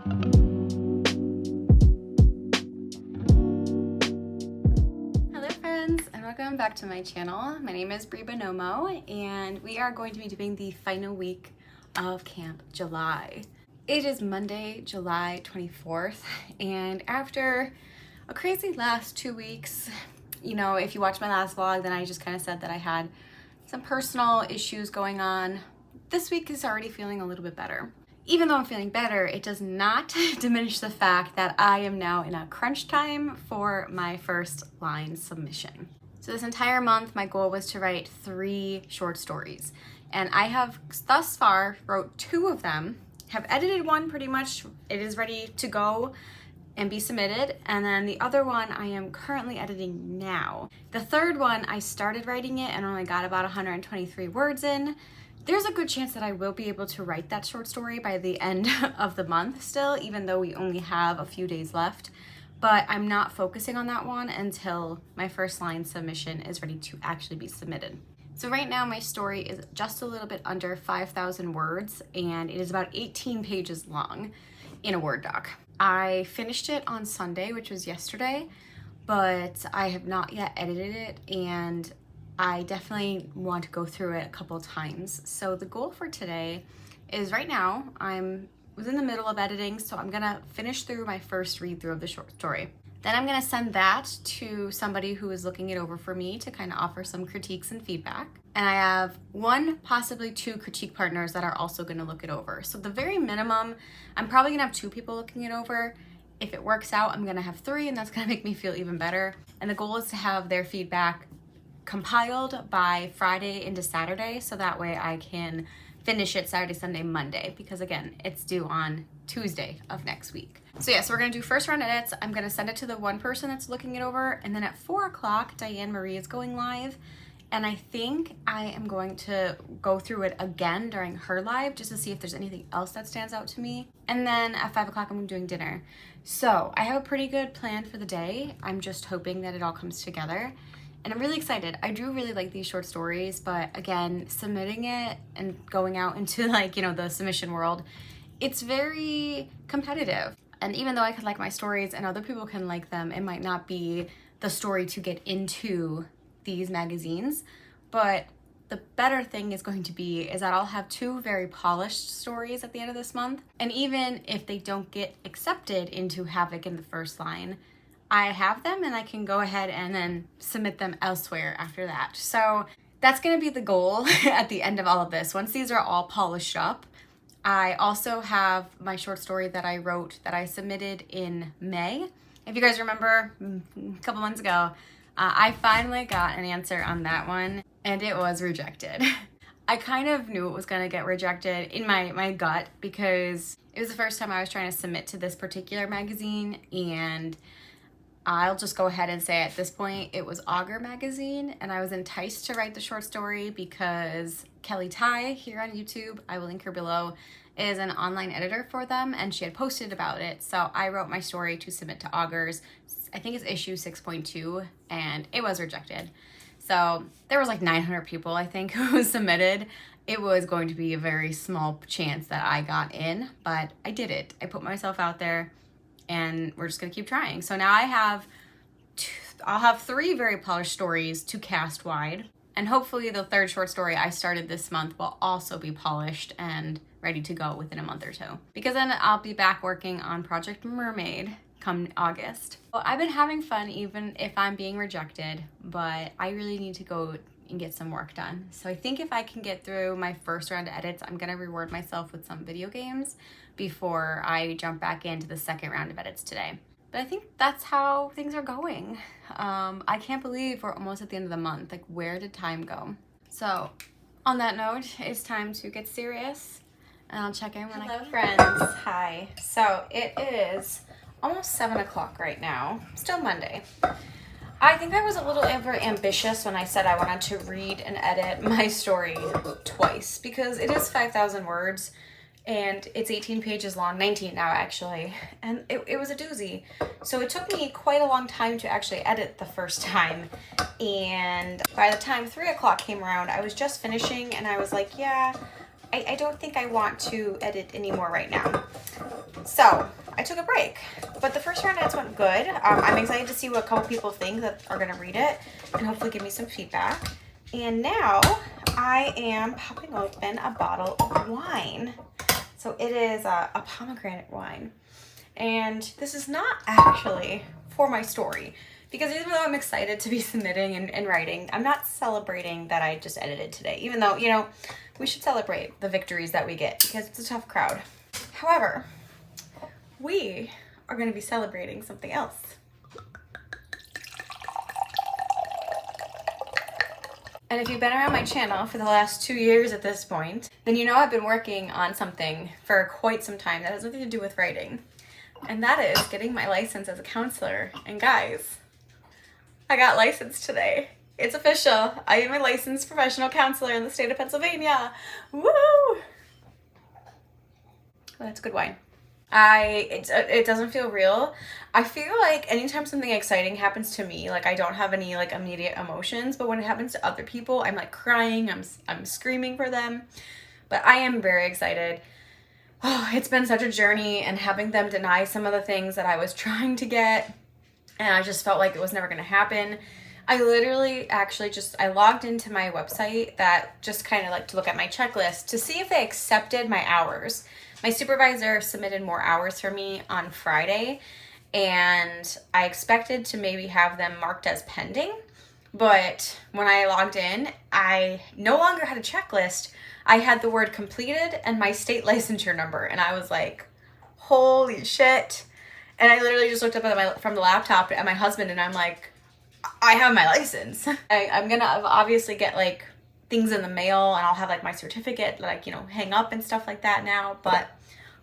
Hello friends, and welcome back to my channel. My name is Bree Buonomo, and we are going to be doing the final week of Camp July. It is Monday, July 24th, and after a crazy last 2 weeks, you know, if you watched my last vlog, then I just kind of said that I had some personal issues going on. This week is already feeling a little bit better. Even though I'm feeling better, it does not diminish the fact that I am now in a crunch time for my first line submission. So this entire month, my goal was to write 3 short stories. And I have thus far wrote 2 of them, have edited one pretty much. It is ready to go and be submitted. And then the other one I am currently editing now. The third one, I started writing it and only got about 123 words in. There's a good chance that I will be able to write that short story by the end of the month still, even though we only have a few days left. But I'm not focusing on that one until my first line submission is ready to actually be submitted. So right now my story is just a little bit under 5,000 words, and it is about 18 pages long in a Word doc. I finished it on Sunday, which was yesterday, but I have not yet edited it, and I definitely want to go through it a couple times. So the goal for today is, right now was in the middle of editing, so I'm gonna finish through my first read through of the short story. Then I'm gonna send that to somebody who is looking it over for me to kind of offer some critiques and feedback. And I have 1, possibly 2 critique partners that are also gonna look it over. So the very minimum, I'm probably gonna have 2 people looking it over. If it works out, I'm gonna have 3, and that's gonna make me feel even better. And the goal is to have their feedback compiled by Friday into Saturday, so that way I can finish it Saturday, Sunday, Monday, because again, it's due on Tuesday of next week. So yeah, so we're gonna do first round edits. I'm gonna send it to the 1 person that's looking it over, and then at 4 o'clock, Diane Marie is going live, and I think I am going to go through it again during her live just to see if there's anything else that stands out to me. And then at 5 o'clock, I'm doing dinner. So I have a pretty good plan for the day. I'm just hoping that it all comes together. And I'm really excited. I do really like these short stories, but again, submitting it and going out into, like, you know, the submission world, it's very competitive. And even though I could like my stories and other people can like them, it might not be the story to get into these magazines. But the better thing is going to be is that I'll have 2 very polished stories at the end of this month. And even if they don't get accepted into Havoc in the first line, I have them and I can go ahead and then submit them elsewhere after that. So that's gonna be the goal at the end of all of this. Once these are all polished up, I also have my short story that I wrote that I submitted in May. If you guys remember, a couple months ago, I finally got an answer on that one, and it was rejected. I kind of knew it was gonna get rejected in my gut, because it was the first time I was trying to submit to this particular magazine, and I'll just go ahead and say at this point it was Augur magazine, and I was enticed to write the short story because Kelly Ty here on YouTube, I will link her below, is an online editor for them, and she had posted about it. So I wrote my story to submit to Augur's. I think it's issue 6.2, and it was rejected. So there was like 900 people, I think, who submitted. It was going to be a very small chance that I got in, but I did it. I put myself out there, and we're just gonna keep trying. So now I'll have 3 very polished stories to cast wide, and hopefully the 3rd short story I started this month will also be polished and ready to go within a month or 2. Because then I'll be back working on Project Mermaid come August. Well, I've been having fun even if I'm being rejected, but I really need to go and get some work done. So I think if I can get through my first round of edits, I'm gonna reward myself with some video games before I jump back into the 2nd round of edits today. But I think that's how things are going. I can't believe we're almost at the end of the month. Like, where did time go? So on that note, it's time to get serious, and I'll check in when Hello, friends. Hi. So it is almost 7 o'clock right now. Still Monday. I think I was a little over ambitious when I said I wanted to read and edit my story twice, because it is 5,000 words and it's 18 pages long, 19 now actually, and it was a doozy. So it took me quite a long time to actually edit the first time, and by the time 3 o'clock came around, I was just finishing and I was like, yeah, I don't think I want to edit anymore right now. So I took a break, but the first round edits went good. I'm excited to see what a couple people think that are gonna read it and hopefully give me some feedback. And now I am popping open a bottle of wine. So it is a pomegranate wine. And this is not actually for my story, because even though I'm excited to be submitting and writing, I'm not celebrating that I just edited today, even though, you know, we should celebrate the victories that we get because it's a tough crowd. However, we are going to be celebrating something else. And if you've been around my channel for the last 2 years at this point, then you know I've been working on something for quite some time that has nothing to do with writing. And that is getting my license as a counselor. And guys, I got licensed today. It's official. I am a licensed professional counselor in the state of Pennsylvania. Woo! Oh, that's good wine. It doesn't feel real. I feel like anytime something exciting happens to me, like I don't have any like immediate emotions, but when it happens to other people, I'm like crying, I'm screaming for them. But I am very excited. Oh, it's been such a journey, and having them deny some of the things that I was trying to get, and I just felt like it was never going to happen. I literally I logged into my website that just kind of like to look at my checklist to see if they accepted my hours. My supervisor submitted more hours for me on Friday, and I expected to maybe have them marked as pending. But when I logged in, I no longer had a checklist. I had the word completed and my state licensure number, and I was like, holy shit. And I literally just looked up at from the laptop at my husband, and I'm like, I have my license. I'm gonna obviously get like things in the mail, and I'll have like my certificate, like, you know, hang up and stuff like that now. But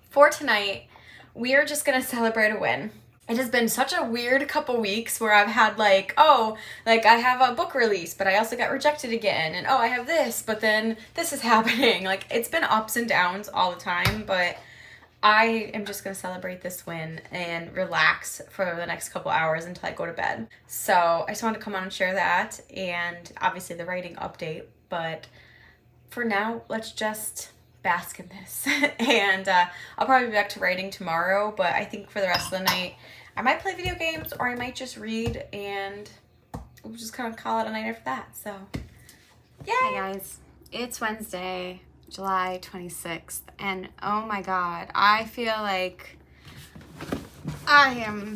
for tonight, we are just gonna celebrate a win. It has been such a weird couple weeks where I've had like, oh, like I have a book release, but I also got rejected again. And oh, I have this, but then this is happening. Like, it's been ups and downs all the time, but I am just going to celebrate this win and relax for the next couple hours until I go to bed. So I just wanted to come on and share that, and obviously the writing update. But for now, let's just bask in this. And I'll probably be back to writing tomorrow, but I think for the rest of the night, I might play video games, or I might just read, and we'll just kind of call it a night after that. So, yay! Hey guys, it's Wednesday, July 26th, and oh my god, I feel like I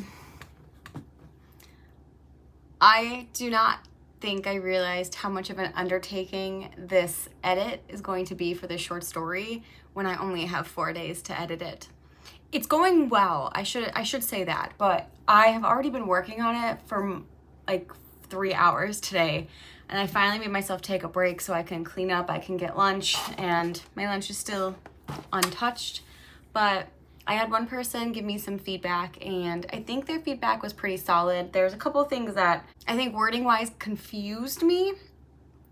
do not think I realized how much of an undertaking this edit is going to be for this short story when I only have 4 days to edit it. It's going well, I should say that, but I have already been working on it for like 3 hours today, and I finally made myself take a break so I can clean up, I can get lunch, and my lunch is still untouched. But I had one person give me some feedback, and I think their feedback was pretty solid. There's a couple of things that I think wording wise confused me,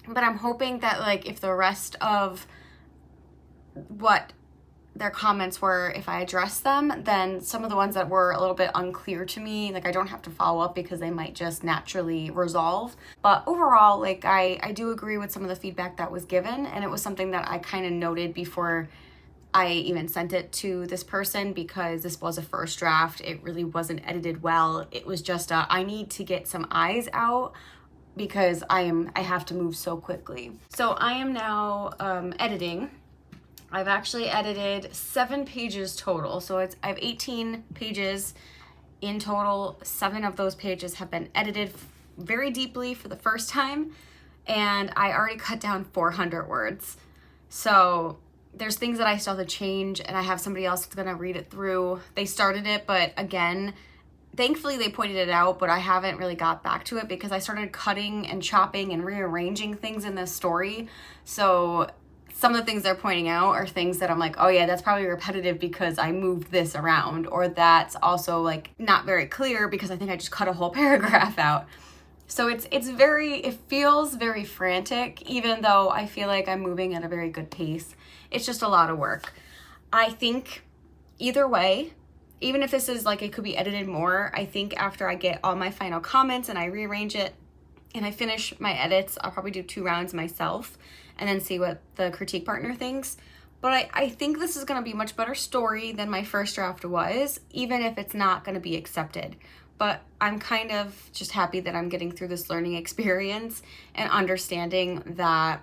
but I'm hoping that like if the rest of what their comments were, if I address them, then some of the ones that were a little bit unclear to me, like I don't have to follow up because they might just naturally resolve. But overall, like I do agree with some of the feedback that was given, and it was something that I kind of noted before I even sent it to this person, because this was a first draft. It really wasn't edited well. It was just I need to get some eyes out because I have to move so quickly. So I am now editing. I've actually edited 7 pages total. So I have 18 pages in total. 7 of those pages have been edited very deeply for the first time, and I already cut down 400 words. So there's things that I still have to change, and I have somebody else that's gonna read it through. They started it, but again, thankfully they pointed it out, but I haven't really got back to it because I started cutting and chopping and rearranging things in this story. So some of the things they're pointing out are things that I'm like, oh yeah, that's probably repetitive because I moved this around, or that's also like not very clear because I think I just cut a whole paragraph out. So it feels very frantic, even though I feel like I'm moving at a very good pace. It's just a lot of work. I think either way, even if this is like, it could be edited more, I think after I get all my final comments and I rearrange it and I finish my edits, I'll probably do 2 rounds myself and then see what the critique partner thinks. but I think this is going to be a much better story than my first draft was, even if it's not going to be accepted. But I'm kind of just happy that I'm getting through this learning experience and understanding that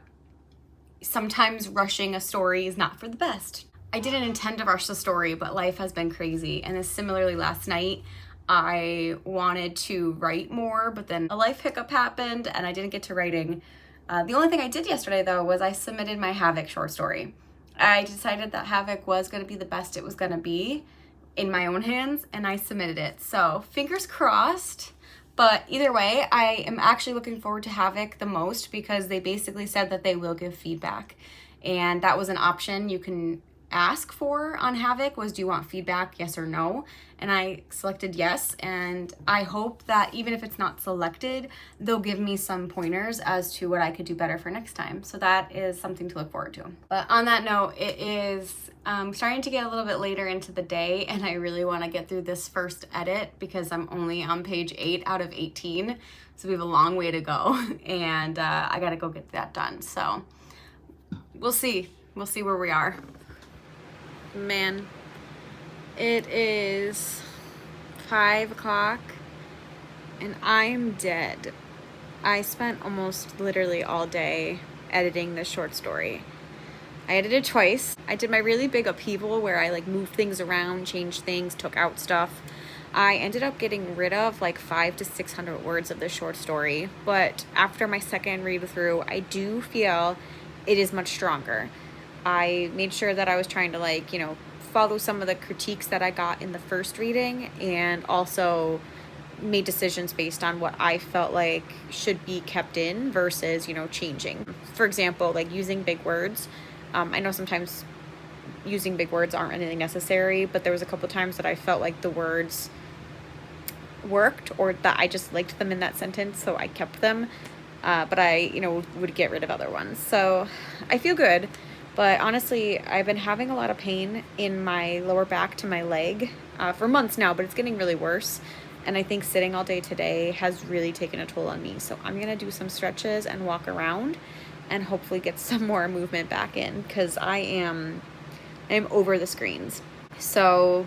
sometimes rushing a story is not for the best. I didn't intend to rush the story, but life has been crazy. And similarly, last night, I wanted to write more, but then a life hiccup happened and I didn't get to writing. The only thing I did yesterday, though, was I submitted my Havoc short story. I decided that Havoc was going to be the best it was going to be in my own hands, and I submitted it. So fingers crossed. But either way, I am actually looking forward to Havoc the most because they basically said that they will give feedback. And that was an option you can ask for on Havoc was, do you want feedback, yes or no? And I selected yes, and I hope that even if it's not selected, they'll give me some pointers as to what I could do better for next time. So that is something to look forward to. But on that note, it is starting to get a little bit later into the day, and I really want to get through this first edit because I'm only on page 8 out of 18, so we have a long way to go, and I gotta go get that done. So we'll see where we are. Man, it is 5 o'clock and I'm dead. I spent almost literally all day editing this short story. I edited twice. I did my really big upheaval where I moved things around, changed things, took out stuff. I ended up getting rid of 500 to 600 words of this short story, but after my second read through, I do feel it is much stronger. I made sure that I was trying to follow some of the critiques that I got in the first reading, and also made decisions based on what I felt like should be kept in versus, changing. For example, using big words. I know sometimes using big words aren't anything necessary, but there was a couple times that I felt like the words worked or that I just liked them in that sentence, so I kept them. But I, would get rid of other ones. So I feel good. But honestly, I've been having a lot of pain in my lower back to my leg for months now, but it's getting really worse. And I think sitting all day today has really taken a toll on me. So I'm going to do some stretches and walk around and hopefully get some more movement back in because I am over the screens. So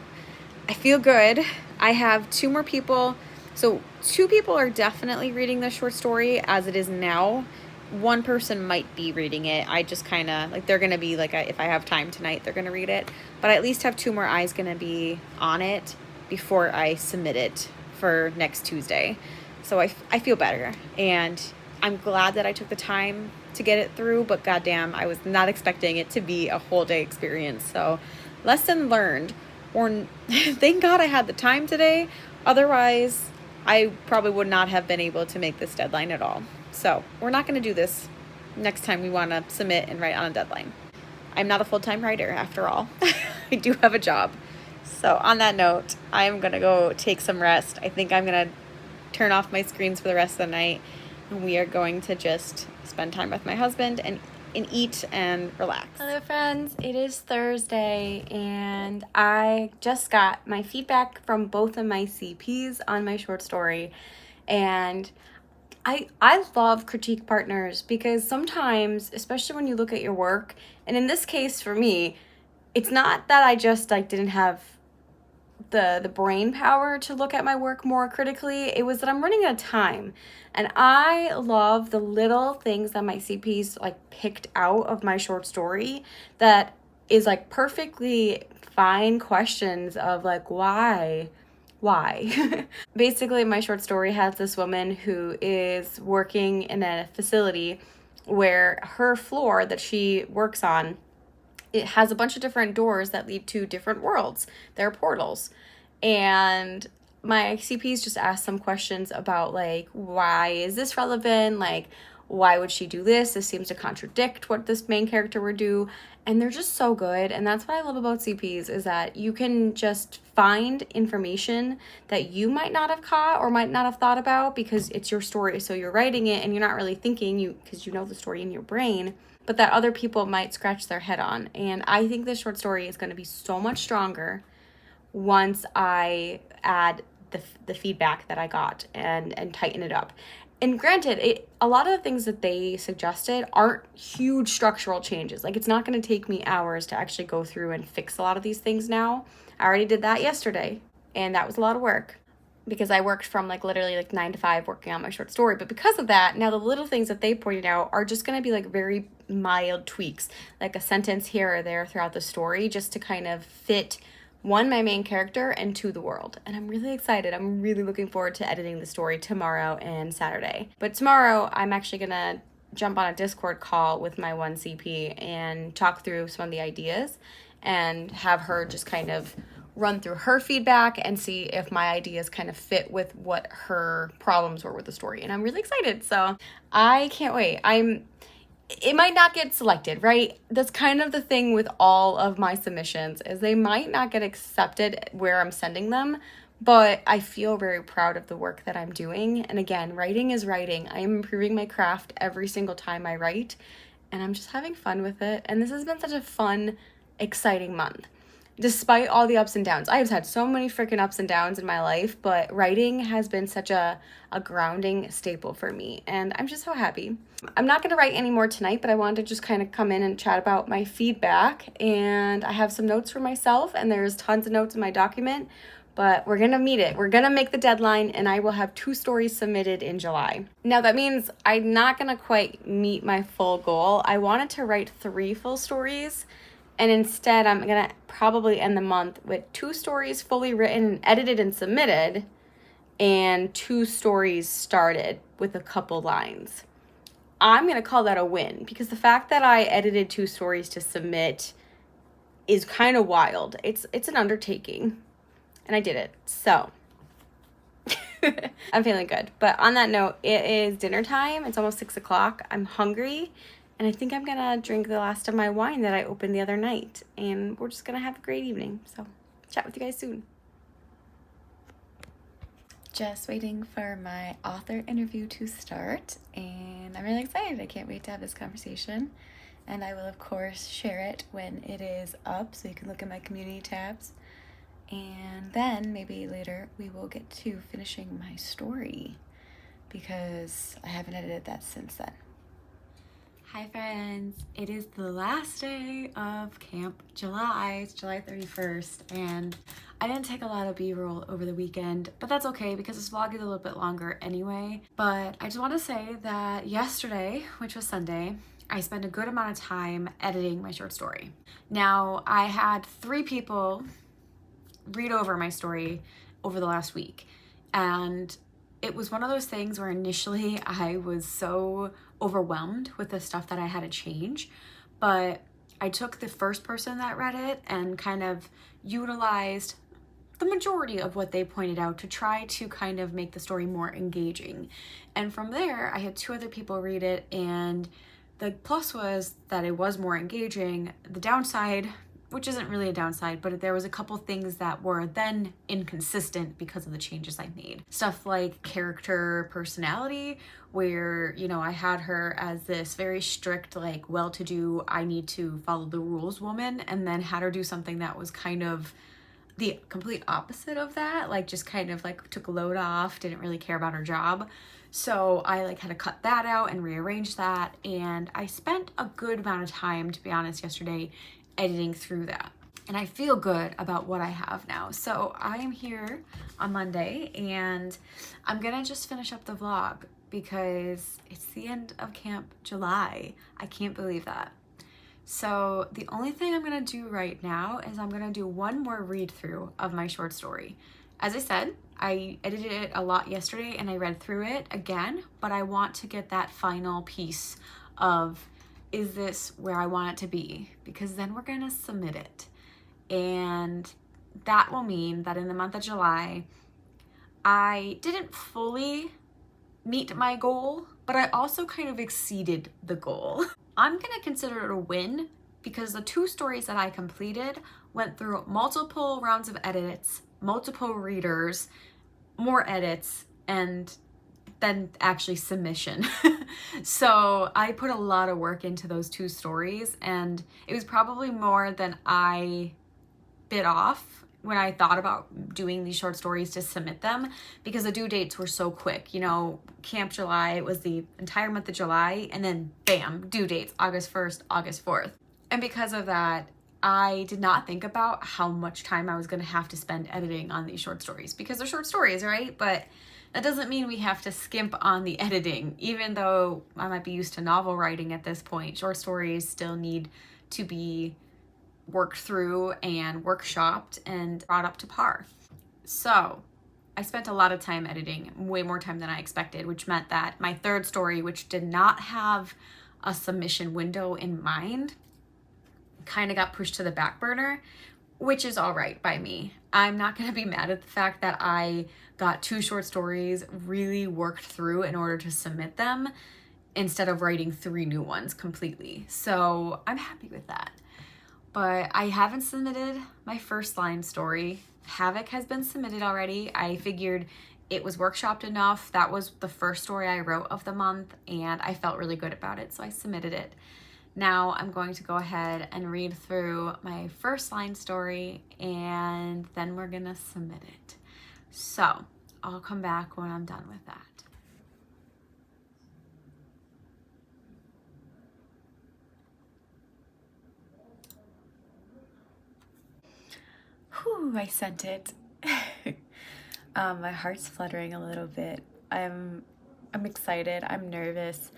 I feel good. I have 2 more people. So 2 people are definitely reading the short story as it is now. 1 person might be reading it. I just kind of they're going to be if I have time tonight, they're going to read it. But I at least have 2 more eyes going to be on it before I submit it for next Tuesday. So I feel better. And I'm glad that I took the time to get it through. But goddamn, I was not expecting it to be a whole day experience. So lesson learned. Or thank God I had the time today. Otherwise, I probably would not have been able to make this deadline at all. So we're not going to do this next time we want to submit and write on a deadline. I'm not a full-time writer after all. I do have a job. So on that note, I'm going to go take some rest. I think I'm going to turn off my screens for the rest of the night. And we are going to just spend time with my husband and eat and relax. Hello friends, it is Thursday and I just got my feedback from both of my CPs on my short story, and I love critique partners because sometimes, especially when you look at your work, and in this case for me, it's not that I just didn't have the brain power to look at my work more critically. It was that I'm running out of time. And I love the little things that my CPs picked out of my short story that is perfectly fine questions of why? Basically, my short story has this woman who is working in a facility where her floor that she works on, it has a bunch of different doors that lead to different worlds. They're portals. And my CPs just asked some questions about why is this relevant? Why would she do this? This seems to contradict what this main character would do. And they're just so good. And that's what I love about CPs, is that you can just find information that you might not have caught or might not have thought about because it's your story. So you're writing it and you're not really thinking because you know the story in your brain, but that other people might scratch their head on. And I think this short story is going to be so much stronger once I add the feedback that I got and tighten it up. And granted, a lot of the things that they suggested aren't huge structural changes. Like, it's not going to take me hours to actually go through and fix a lot of these things now. I already did that yesterday, and that was a lot of work because I worked from like literally like 9 to 5 working on my short story. But because of that, now the little things that they pointed out are just going to be like very mild tweaks, like a sentence here or there throughout the story, just to kind of fit one, my main character, and two, the world. And I'm really excited. I'm really looking forward to editing the story tomorrow and Saturday. But tomorrow, I'm actually gonna jump on a Discord call with my 1CP and talk through some of the ideas and have her just kind of run through her feedback and see if my ideas kind of fit with what her problems were with the story. And I'm really excited. So I can't wait. It might not get selected, right? That's kind of the thing with all of my submissions, is they might not get accepted where I'm sending them, but I feel very proud of the work that I'm doing. And again, writing is writing. I am improving my craft every single time I write, and I'm just having fun with it. And this has been such a fun, exciting month. Despite all the ups and downs. I have had so many freaking ups and downs in my life, but writing has been such a grounding staple for me, and I'm just so happy. I'm not going to write anymore tonight, but I wanted to just kind of come in and chat about my feedback, and I have some notes for myself, and there's tons of notes in my document, but we're going to meet it. We're going to make the deadline, and I will have 2 stories submitted in July. Now, that means I'm not going to quite meet my full goal. I wanted to write 3 full stories, and instead, I'm going to probably end the month with 2 stories fully written, edited, and submitted, and 2 stories started with a couple lines. I'm going to call that a win, because the fact that I edited 2 stories to submit is kind of wild. It's an undertaking, and I did it. So I'm feeling good. But on that note, it is dinner time. It's almost 6 o'clock. I'm hungry. And I think I'm going to drink the last of my wine that I opened the other night. And we're just going to have a great evening. So, chat with you guys soon. Just waiting for my author interview to start. And I'm really excited. I can't wait to have this conversation. And I will, of course, share it when it is up, so you can look at my community tabs. And then maybe later we will get to finishing my story, because I haven't edited that since then. Hi friends, it is the last day of Camp July. It's July 31st, and I didn't take a lot of B-roll over the weekend, but that's okay because this vlog is a little bit longer anyway. But I just want to say that yesterday, which was Sunday, I spent a good amount of time editing my short story. Now, I had 3 people read over my story over the last week, and it was one of those things where initially I was so overwhelmed with the stuff that I had to change, but I took the first person that read it and kind of utilized the majority of what they pointed out to try to kind of make the story more engaging. And from there, I had 2 other people read it, and the plus was that it was more engaging. The downside, which isn't really a downside, but there was a couple things that were then inconsistent because of the changes I made. Stuff like character personality, where, you know, I had her as this very strict, like, well-to-do, I need to follow the rules woman, and then had her do something that was kind of the complete opposite of that, like just kind of like took a load off, didn't really care about her job. So I like had to cut that out and rearrange that, and I spent a good amount of time, to be honest, yesterday editing through that, and I feel good about what I have now. So I am here on Monday, and I'm gonna just finish up the vlog because it's the end of Camp July. I can't believe that. So the only thing I'm gonna do right now is I'm gonna do one more read through of my short story. As I said, I edited it a lot yesterday and I read through it again, but I want to get that final piece of, is this where I want it to be? Because then we're gonna submit it. And that will mean that in the month of July, I didn't fully meet my goal, but I also kind of exceeded the goal. I'm gonna consider it a win because the 2 stories that I completed went through multiple rounds of edits, multiple readers, more edits, and then actually submission. So I put a lot of work into those 2 stories, and it was probably more than I bit off when I thought about doing these short stories to submit them, because the due dates were so quick. You know, Camp July was the entire month of July, and then bam, due dates, August 1st, August 4th. And because of that, I did not think about how much time I was going to have to spend editing on these short stories, because they're short stories, right? But that doesn't mean we have to skimp on the editing. Even though I might be used to novel writing at this point, short stories still need to be worked through and workshopped and brought up to par. So I spent a lot of time editing, way more time than I expected, which meant that my third story, which did not have a submission window in mind, kind of got pushed to the back burner, which is all right by me. I'm not going to be mad at the fact that I got 2 short stories really worked through in order to submit them instead of writing 3 new ones completely. So I'm happy with that. But I haven't submitted my first line story. Havoc has been submitted already. I figured it was workshopped enough. That was the first story I wrote of the month, and I felt really good about it, so I submitted it. Now I'm going to go ahead and read through my first line story, and then we're gonna submit it. So I'll come back when I'm done with that. Whew, I sent it. My heart's fluttering a little bit. I'm excited. I'm nervous.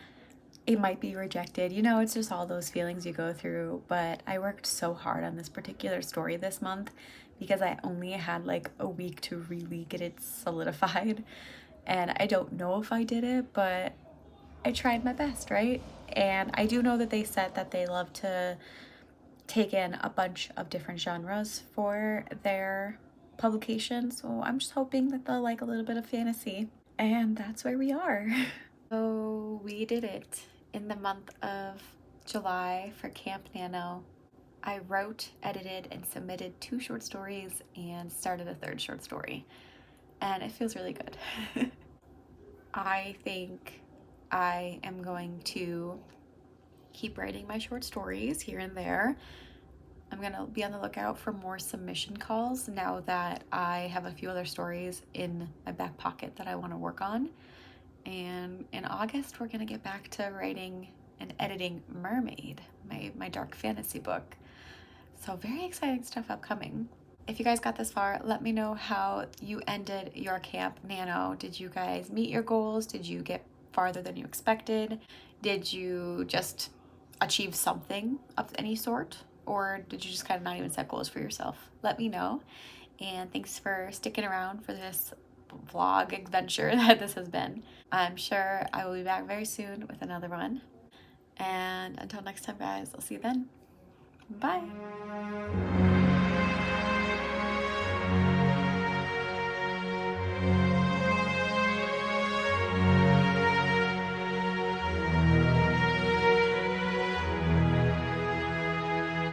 It might be rejected. You know, it's just all those feelings you go through. But I worked so hard on this particular story this month because I only had like a week to really get it solidified. And I don't know if I did it, but I tried my best, right? And I do know that they said that they love to take in a bunch of different genres for their publication, so I'm just hoping that they'll like a little bit of fantasy. And that's where we are. So we did it in the month of July for Camp Nano. I wrote, edited, and submitted 2 short stories and started a 3rd short story, and it feels really good. I think I am going to keep writing my short stories here and there. I'm gonna be on the lookout for more submission calls now that I have a few other stories in my back pocket that I want to work on. And in August, we're gonna get back to writing and editing Mermaid, my dark fantasy book. So very exciting stuff upcoming. If you guys got this far, let me know how you ended your Camp Nano. Did you guys meet your goals? Did you get farther than you expected? Did you just achieve something of any sort? Or did you just kind of not even set goals for yourself? Let me know. And thanks for sticking around for this vlog adventure that this has been. I'm sure I will be back very soon with another one. And until next time, guys, I'll see you then. Bye.